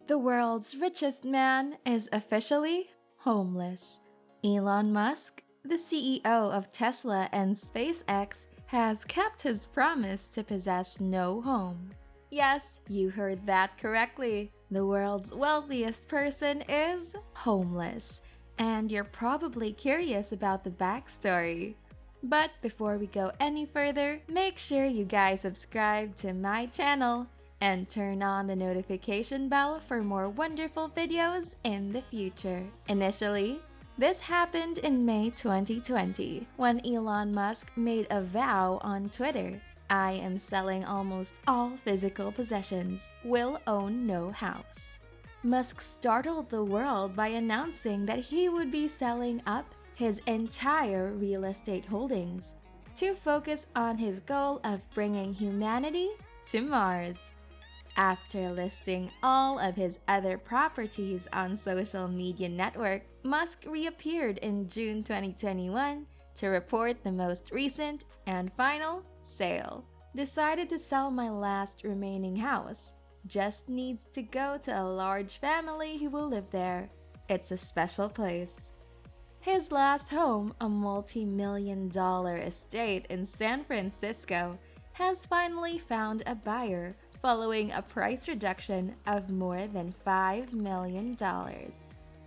The world's richest man is officially homeless. Elon Musk, the CEO of Tesla and SpaceX, has kept his promise to possess no home. Yes, you heard that correctly. The world's wealthiest person is homeless. And you're probably curious about the backstory. But before we go any further, make sure you guys subscribe to my channel and turn on the notification bell for more wonderful videos in the future. Initially, this happened in May 2020 when Elon Musk made a vow on Twitter. I am selling almost all physical possessions, will own no house. Musk startled the world by announcing that he would be selling up his entire real estate holdings to focus on his goal of bringing humanity to Mars. After listing all of his other properties on social media network, Musk reappeared in June 2021 to report the most recent and final sale. Decided to sell my last remaining house. Just needs to go to a large family who will live there. It's a special place. His last home, a multi-million-dollar estate in San Francisco, has finally found a buyer following a price reduction of more than $5 million.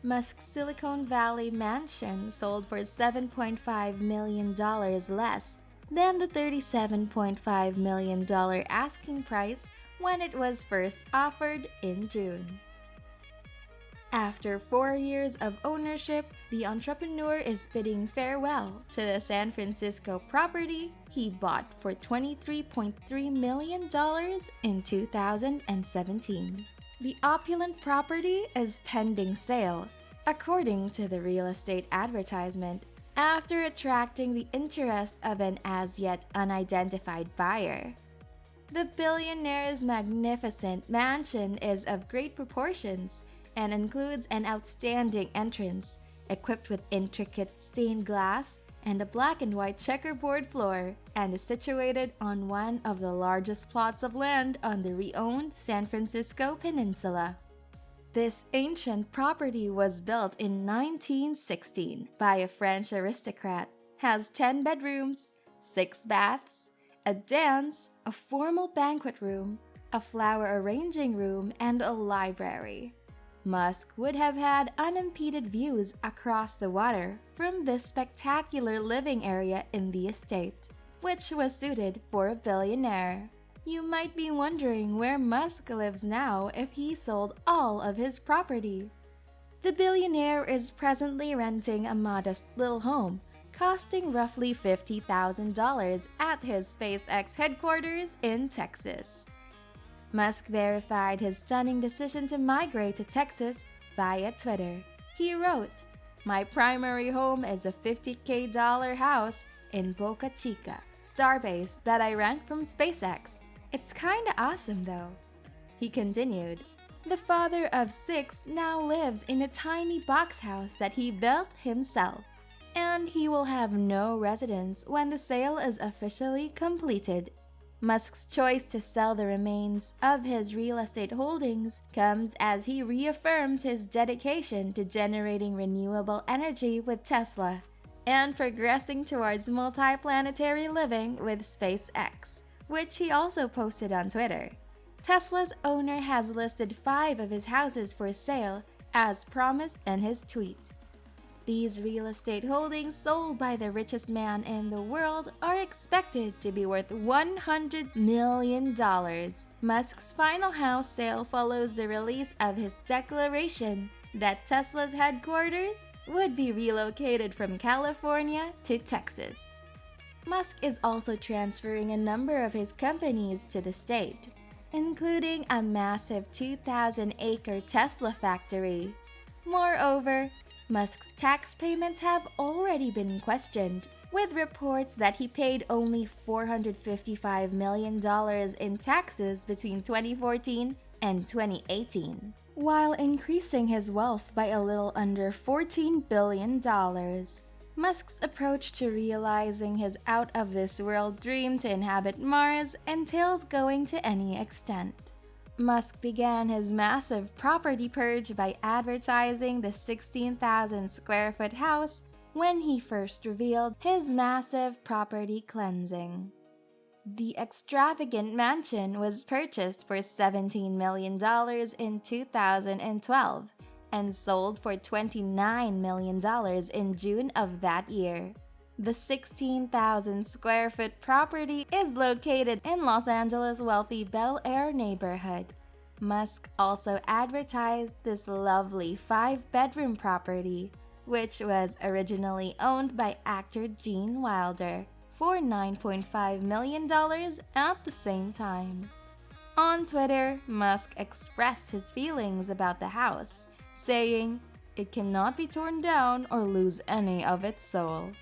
Musk's Silicon Valley mansion sold for $7.5 million less than the $37.5 million asking price when it was first offered in June. After 4 years of ownership, the entrepreneur is bidding farewell to the San Francisco property he bought for $23.3 million in 2017. The opulent property is pending sale, according to the real estate advertisement, after attracting the interest of an as-yet unidentified buyer. The billionaire's magnificent mansion is of great proportions and includes an outstanding entrance, equipped with intricate stained glass and a black and white checkerboard floor, and is situated on one of the largest plots of land on the re-owned San Francisco Peninsula. This ancient property was built in 1916 by a French aristocrat, has 10 bedrooms, 6 baths, a dance, a formal banquet room, a flower arranging room, and a library. Musk would have had unimpeded views across the water from this spectacular living area in the estate, which was suited for a billionaire. You might be wondering where Musk lives now if he sold all of his property. The billionaire is presently renting a modest little home, costing roughly $50,000 at his SpaceX headquarters in Texas. Musk verified his stunning decision to migrate to Texas via Twitter. He wrote, "My primary home is a $50,000 house in Boca Chica, Starbase that I rent from SpaceX. It's kinda awesome though." He continued, "The father of 6 now lives in a tiny box house that he built himself, and he will have no residence when the sale is officially completed." Musk's choice to sell the remains of his real estate holdings comes as he reaffirms his dedication to generating renewable energy with Tesla and progressing towards multi-planetary living with SpaceX, which he also posted on Twitter. Tesla's owner has listed 5 of his houses for sale as promised in his tweet. These real estate holdings sold by the richest man in the world are expected to be worth $100 million. Musk's final house sale follows the release of his declaration that Tesla's headquarters would be relocated from California to Texas. Musk is also transferring a number of his companies to the state, including a massive 2,000-acre Tesla factory. Moreover, Musk's tax payments have already been questioned, with reports that he paid only $455 million in taxes between 2014 and 2018, while increasing his wealth by a little under $14 billion. Musk's approach to realizing his out-of-this-world dream to inhabit Mars entails going to any extent. Musk began his massive property purge by advertising the 16,000 square foot house when he first revealed his massive property cleansing. The extravagant mansion was purchased for $17 million in 2012 and sold for $29 million in June of that year. The 16,000 square foot property is located in Los Angeles' wealthy Bel Air neighborhood. Musk also advertised this lovely 5-bedroom property, which was originally owned by actor Gene Wilder, for $9.5 million at the same time. On Twitter, Musk expressed his feelings about the house, saying, "It cannot be torn down or lose any of its soul."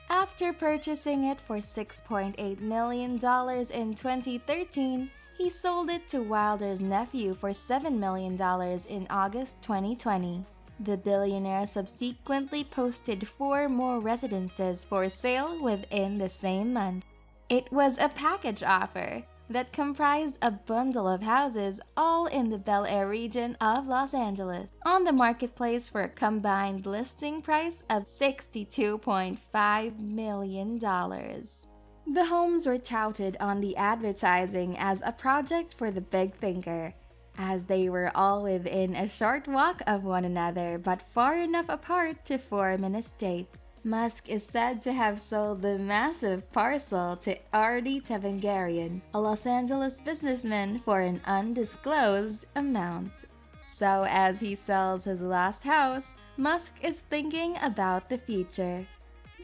After purchasing it for $6.8 million in 2013, he sold it to Wilder's nephew for $7 million in August 2020. The billionaire subsequently posted 4 more residences for sale within the same month. It was a package offer that comprised a bundle of houses all in the Bel Air region of Los Angeles on the marketplace for a combined listing price of $62.5 million. The homes were touted on the advertising as a project for the big thinker, as they were all within a short walk of one another but far enough apart to form an estate. Musk is said to have sold the massive parcel to R.D. Tevangarian, a Los Angeles businessman, for an undisclosed amount. So as he sells his last house, Musk is thinking about the future.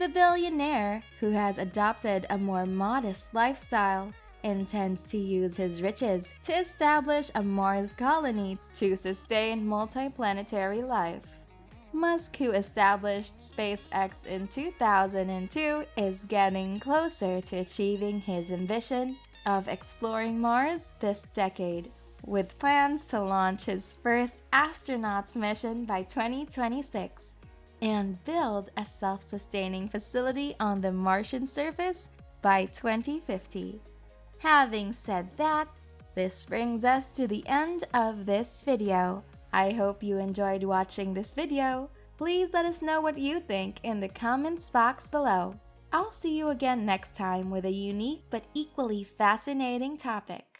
The billionaire, who has adopted a more modest lifestyle, intends to use his riches to establish a Mars colony to sustain multiplanetary life. Musk, who established SpaceX in 2002, is getting closer to achieving his ambition of exploring Mars this decade, with plans to launch his first astronauts mission by 2026 and build a self-sustaining facility on the Martian surface by 2050. Having said that, this brings us to the end of this video. I hope you enjoyed watching this video. Please let us know what you think in the comments box below. I'll see you again next time with a unique but equally fascinating topic.